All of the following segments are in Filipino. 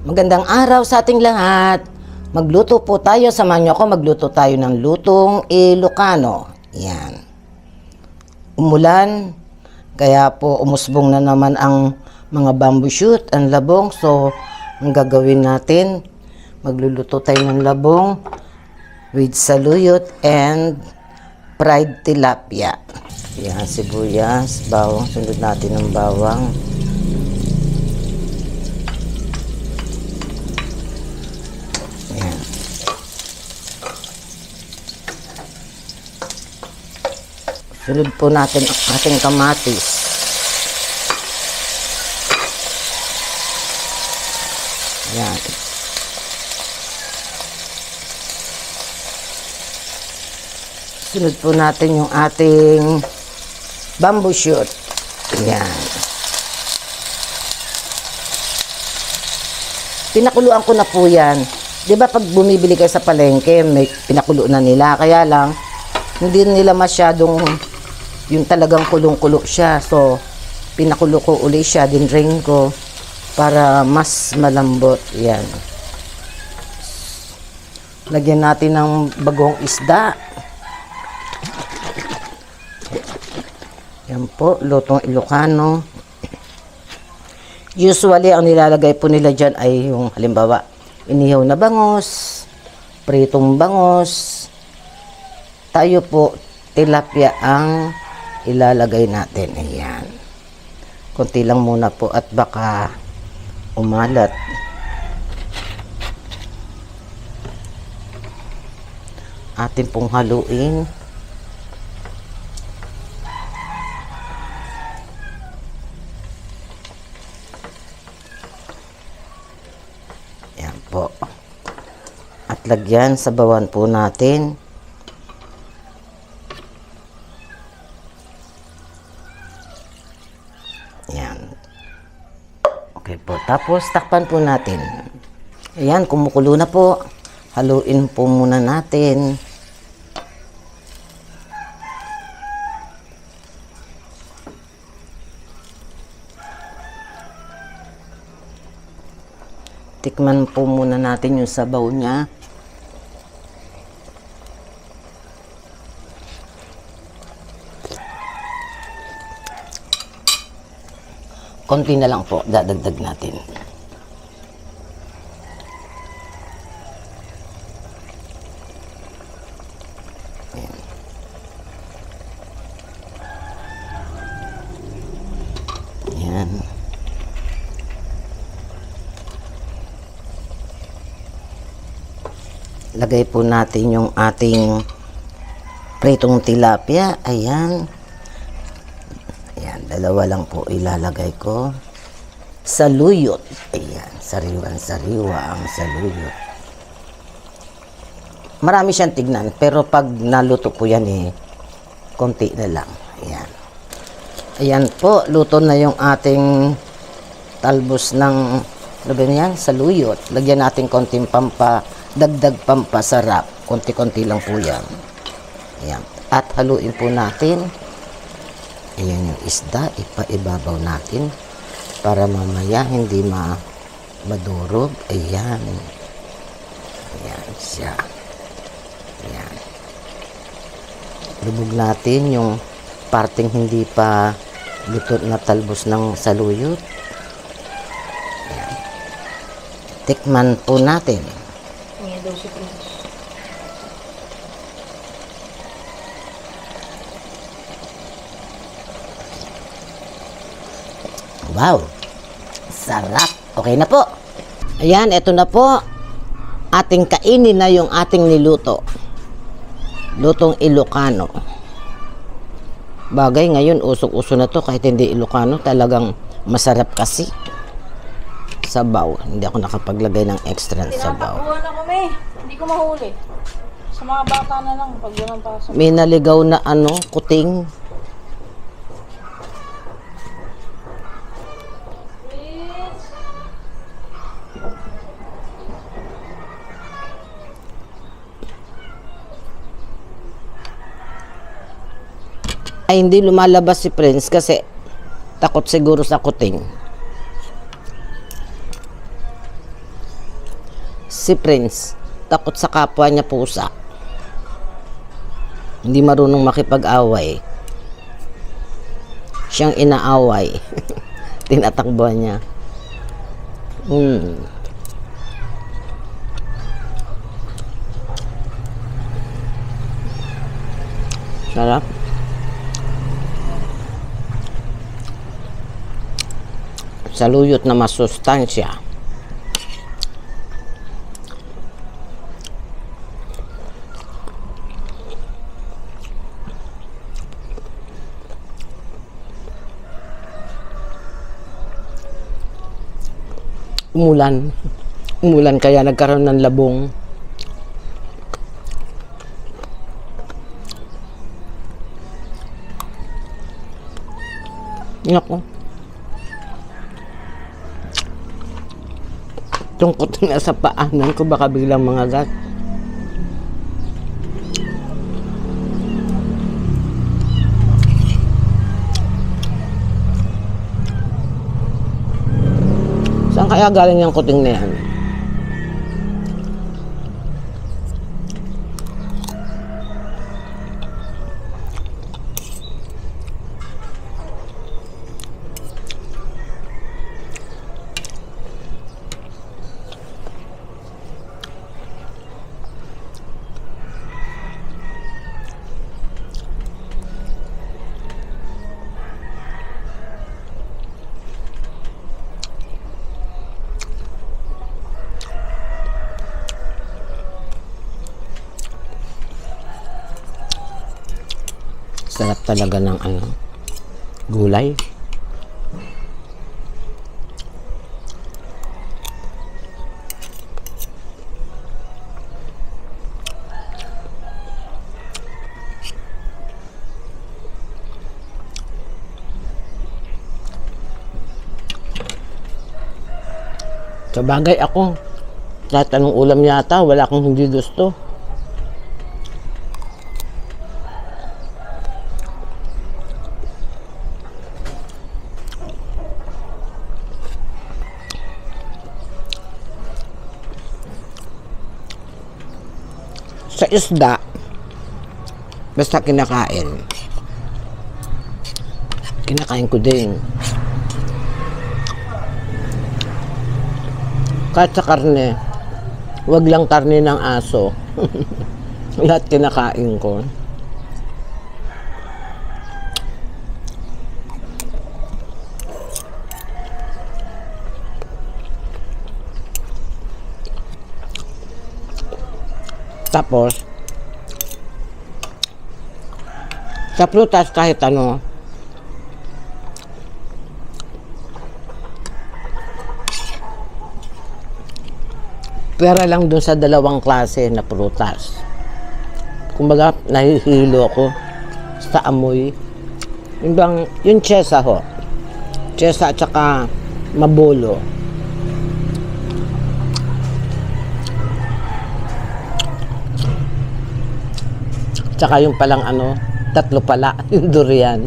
Magandang araw sa ating lahat. Magluto po tayo, samahan niyo ako, magluto tayo ng lutong Ilocano. Yan. Umulan, kaya po umusbong na naman ang mga bamboo shoot, ang labong. So, ang gagawin natin, magluluto tayo ng labong with saluyot and fried tilapia. Yan, sibuyas, bawang, sunod natin ng bawang. Sunod po natin ang ating kamatis. Yan. Sunod po natin yung ating bamboo shoot. Yan. Pinakuluan ko na po yan. Di ba pag bumibili kayo sa palengke, may pinakulo na nila. Kaya lang, hindi nila masyadong yung talagang kulong-kulo siya. So, pinakulo ko uli siya, dinrain ko para mas malambot. Yan. Lagyan natin ng bagong isda. Yan po, lutong Ilocano. Usually, ang nilalagay po nila dyan ay yung halimbawa, inihaw na bangos, pritong bangos. Tayo po, tilapia ang ilalagay natin. Ayan. Kunti lang muna po at baka umalat. Atin pong haluin. Ayan po. At lagyan, sabawan po natin. Okay po. Tapos, takpan po natin. Ayan, kumukulo na po. Haluin po muna natin. Tikman po muna natin yung sabaw niya. Konti na lang po, dadagdag natin. Ayan. Ayan. Lagay po natin yung ating pritong tilapia. Ayan. Dalawa lang po ilalagay ko. Saluyot. Ayan, sariwan-sariwa ang saluyot. Marami siyang tignan, pero pag naluto po yan konti na lang. Ayan. Ayan po, luto na yung ating talbos ng, ano ba yan? Saluyot. Lagyan natin konting dagdag pampasarap. Konti-konti lang po yan. Ayan. At haluin po natin. Ayan yung isda, ipaibabaw natin para mamaya hindi madurog. Ayan. Ayan siya. Ayan. Lubog natin yung parting hindi pa luto na talbos ng saluyot. Ayan. Tikman po natin. Ayan daw si Prince. Wow! Sarap! Okay na po. Ayan, eto na po. Ating kainin na yung ating niluto. Lutong Ilocano. Bagay ngayon, usok-uso na to kahit hindi Ilocano. Talagang masarap kasi. Sabaw. Hindi ako nakapaglagay ng extra sabaw. Tinatakbuhan na kami. Hindi ko mahuli. Sa mga bata na lang pag walang pasok. May naligaw na kuting. Ay, hindi lumalabas si Prince kasi takot siguro sa kuting. Si Prince, takot sa kapwa niya pusa. Hindi marunong makipag-away. Siyang inaaway. Tinatakbuhan niya. Sarap. Saluyot na masustansya. Umulan. Umulan kaya nagkaroon ng labong. Nako. Tungkot na sa paanan ko, baka biglang mga gat. Saan kaya galing yung kuting na yan? Sarap talaga ng gulay. Sa bagay ako, kahit anong ulam yata, wala akong hindi gusto. Sa isda, basta kinakain ko din. Kahit sa karne, wag lang karne ng aso. Lahat kinakain ko. Tapos, sa prutas kahit ano, pera lang dun sa dalawang klase na prutas. Kumbaga, nahihilo ko sa amoy. Yung chesa ho. Chesa at saka mabolo. Tsaka yung palang tatlo pala, yung durian.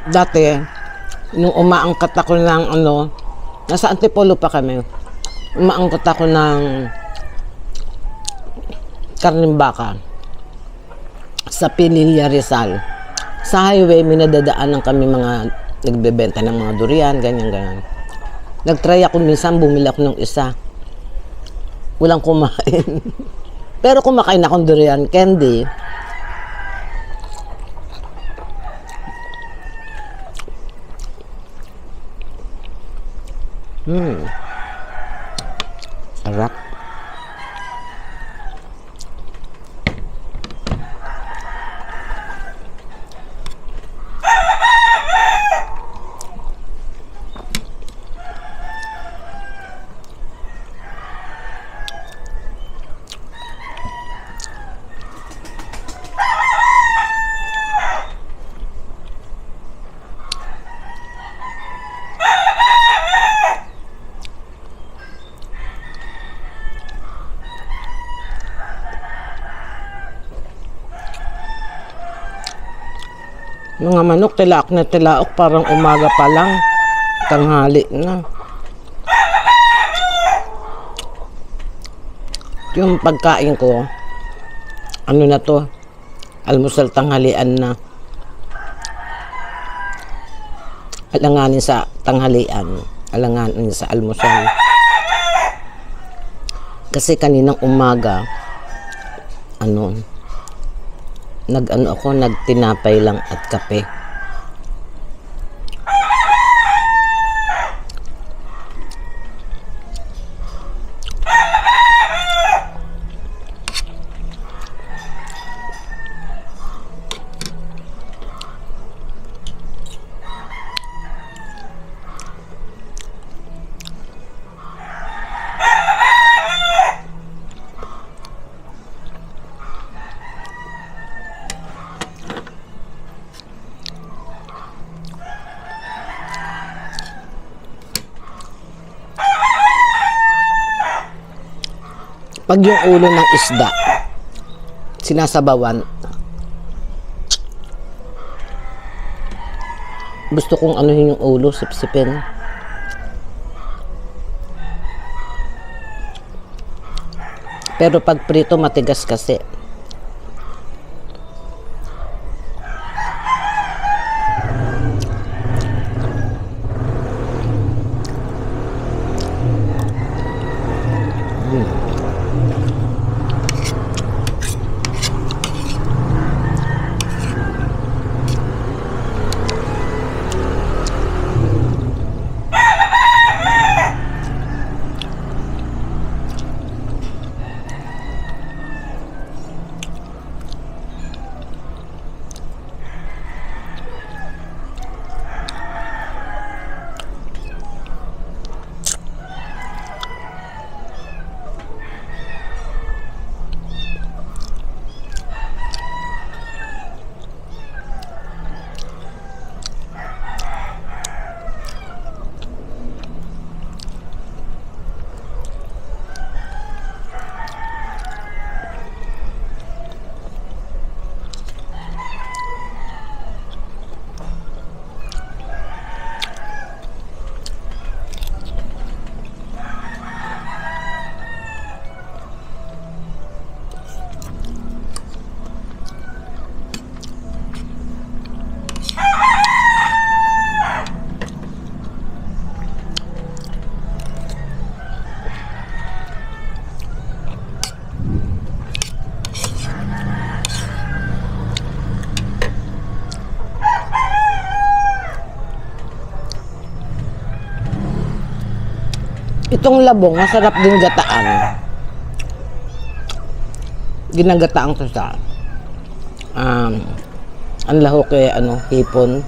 Dati, nung umaangkat ako ng nasa Antipolo pa kami, umaangkat ako ng karning baka sa Pinilla, Rizal. Sa highway, minadadaanan kami mga nagbebenta ng mga durian, ganyan. Nagtry ako minsan, bumili ako ng isa. Walang kumain. Pero kumakain akong durian candy. Sarap. Mga manok, tilaok na tilaok, parang umaga pa lang. Tanghali na. Yung pagkain ko, ano na to, almusal tanghalian na. Alanganin sa tanghalian, alanganin sa almusal. Kasi kaninang umaga, nagtinapay lang at kape. Pag yung ulo ng isda, sinasabawan, gusto kong anuhin yung ulo, sipsipin. Pero pag prito, matigas kasi. Itong labong, masarap din gataan. Ginagataan to sa ang lahok hipon.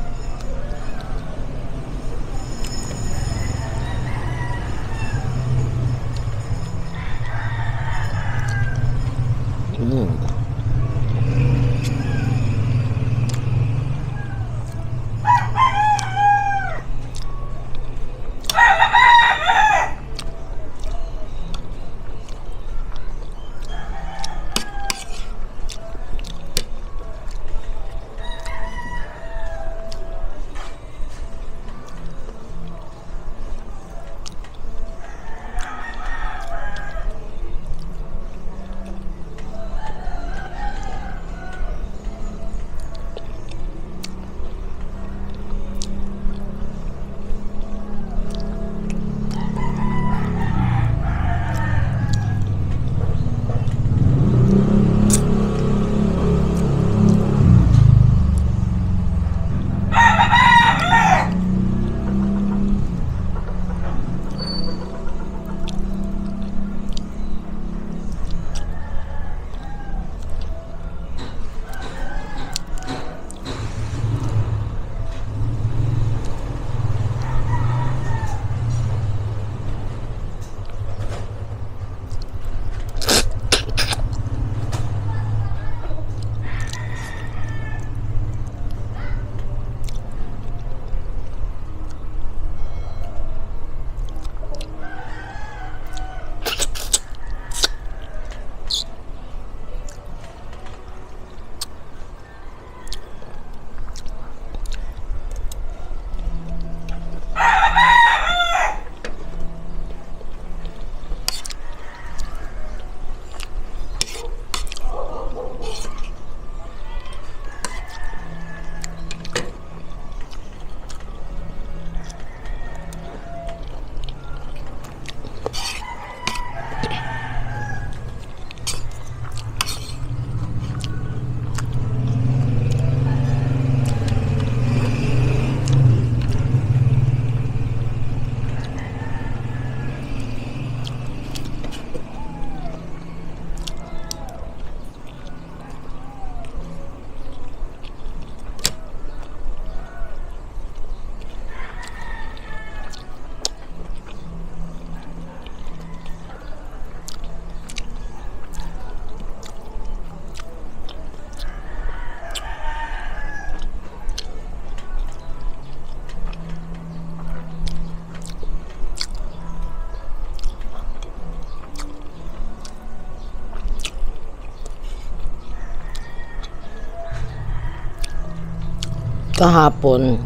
kahapon,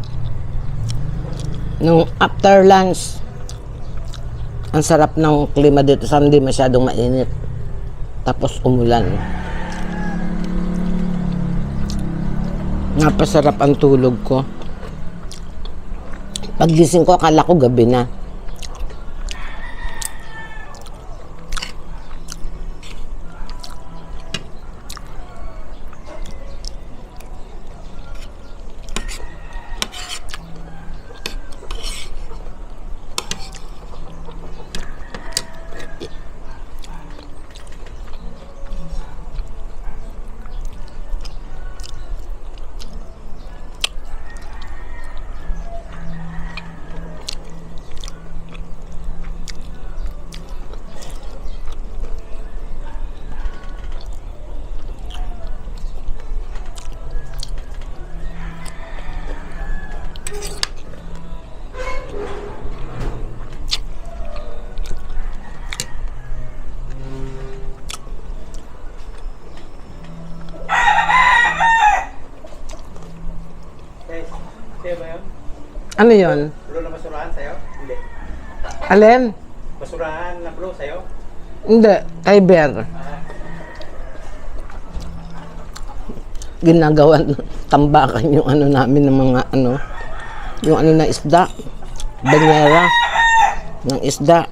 nung after lunch, ang sarap ng klima dito sa hindi masyadong mainit. Tapos umulan. Napasarap ang tulog ko. Paggising ko, akala ko gabi na. Sa'yo ba yun? Ano yun? Bro na basurahan sa'yo? Hindi. Alin? Basurahan na bro sa'yo? Hindi. Kay Bear. Ginagawan, tambakan yung ano namin ng mga ano, yung ano na isda. Banyera ng isda.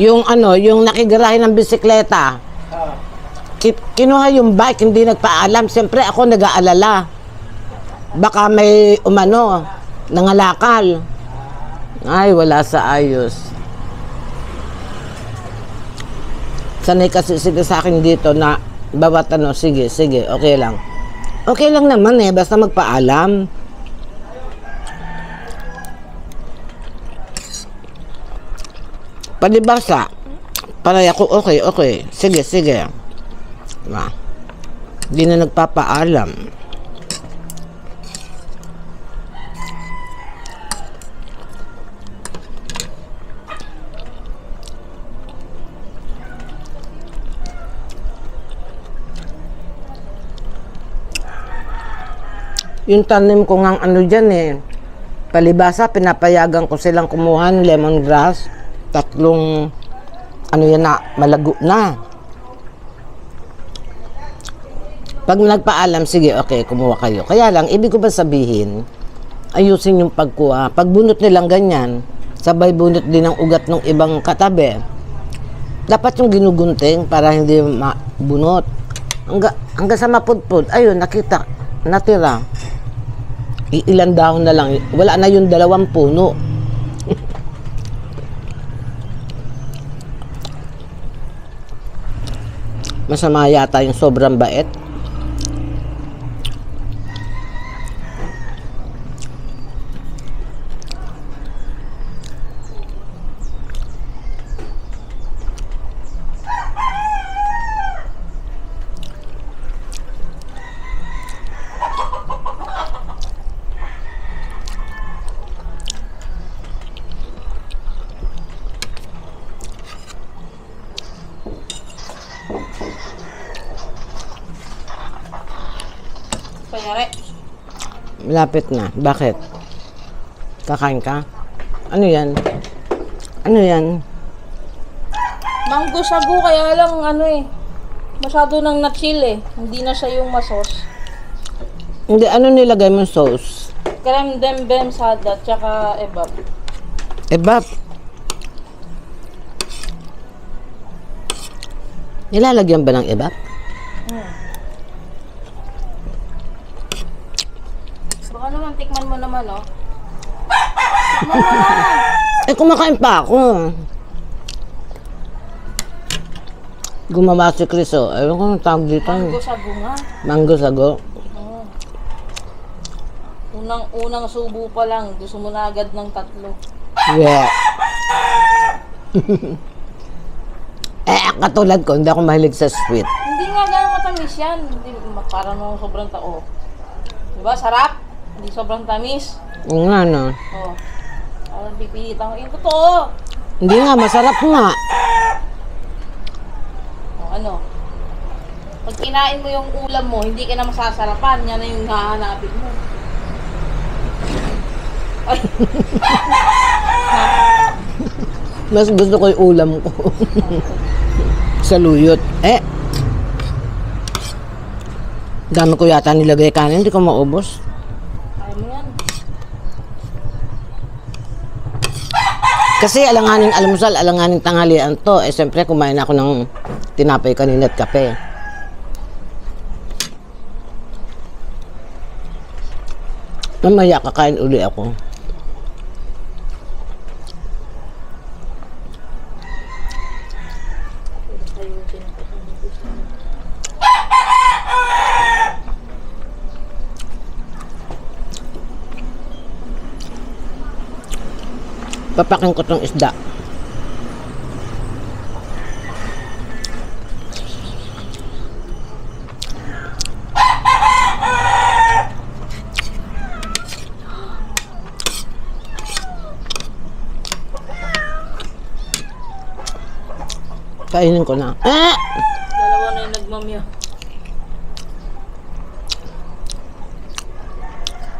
Yung ano, yung nakigarahe ng bisikleta. Kinuha yung bike, hindi nagpaalam. Siyempre ako nag-aalala. Baka may umano, nangalakal. Ay, wala sa ayos. Sanay kasi sila sa akin dito na bawat ano, sige, okay lang. Okay lang naman basta magpaalam. Palibasa. Para ako, okay. Sige. Diba? Hindi na nagpapaalam. Yung tanim ko ngang ano dyan palibasa, pinapayagan ko silang kumuha ng lemongrass. 3 ano yan na, malago na. Pag nagpaalam, sige, okay, kumuha kayo. Kaya lang, ibig ko ba sabihin, ayusin yung pagkuha. Pag bunot nilang ganyan, sabay bunot din ang ugat ng ibang katabi. Dapat yung ginugunting para hindi mabunot. Hanggang sa mapudpud, ayun, nakita, natira. Ilan dahon na lang. Wala na yung 2 puno. Masama yata yung sobrang bait. Panyari. Malapit na. Bakit? Kakain ka? Ano yan? Ano yan? Mango sagu, kaya lang masyado nang na-chill Hindi na siya yung masos. Hindi, ano nilagay mo sauce? Creme dembem sada, tsaka ebab. Ebap. Nilalagyan ba ng ebap? Baka naman, tikman mo naman, Kumakain pa ako. Gumawa si Chris, Ewan ko ang tawag dito. Mango sagu nga. Mango sago. Oo. Unang subo pa lang, gusto mo na agad ng 3. Yeah. Katulad ko, hindi ako mahilig sa sweet. Hindi nga gano'ng matamis yan. Hindi, parang nung sobrang tao. Diba? Sarap? Hindi sobrang tamis. Oo nga, no? Oh. Parang pipilitan ko. Yung totoo. Hindi nga, masarap nga. Oh, ano? Pag kinain mo yung ulam mo, hindi ka na masasarapan. Yan na yung hahanapin mo. Ay. Mas gusto ko yung ulam ko. Sa luyot. Dami ko yata nilagay kanin, hindi ko maubos. Kaya mo yan. Kasi alanganing almusal, alanganing tanghalian to. Siyempre, kumain ako ng tinapay kanina at kape. Mamaya kakain uli ako. Papakin ko tong isda. Kainin ko na. Dalawa na yung nagmamya.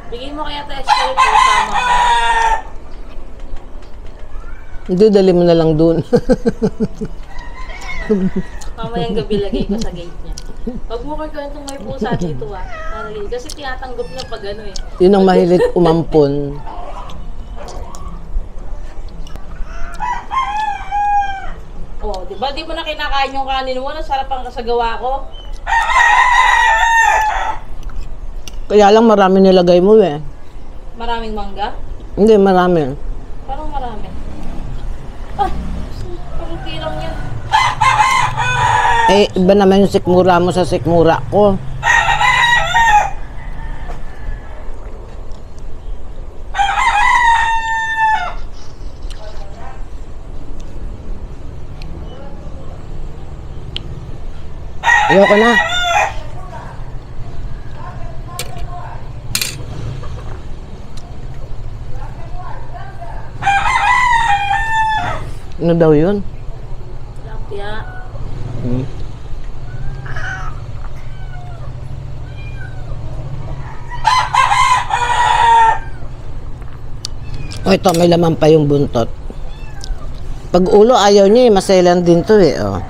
Bigay mo kaya tayo extra ito sama. Hindi, dali mo na lang dun. Mamayang gabi lagay ko sa gate niya. Pag mo kwentong may pusa dito lalagay. Kasi tinatanggap niya pag ano eh. Yun ang mahilig umampon. Oh, di ba? Di mo na kinakain yung kanin mo. Nasarap ang kasagawa ko. Kaya lang marami nilagay mo eh. Maraming mangga. Hindi, marami. Parang marami. Ay, parang lang yan. Iba naman yung sikmura mo sa sikmura ko. Ayoko na. Ano daw yun? Tilapia. O ito, may laman pa yung buntot. Pag ulo, ayaw niya eh. Masailan din to eh. Oh.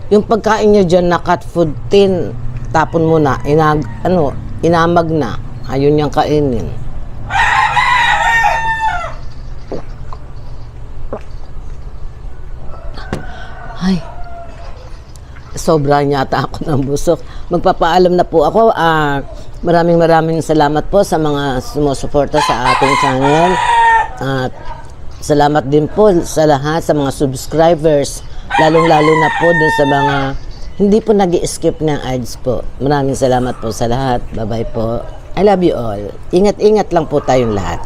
Yung pagkain niya dyan na cat food tin, tapon mo na, inamag na. Ayun niyang kainin. Ay, sobra yata ako ng busok. Magpapaalam na po ako. Maraming salamat po sa mga sumusuporta sa ating channel. At salamat din po sa lahat, sa mga subscribers. Lalong-lalo na po dun sa mga hindi po nag-skip ng ads po. Maraming salamat po sa lahat. Bye-bye po. I love you all. Ingat-ingat lang po tayong lahat.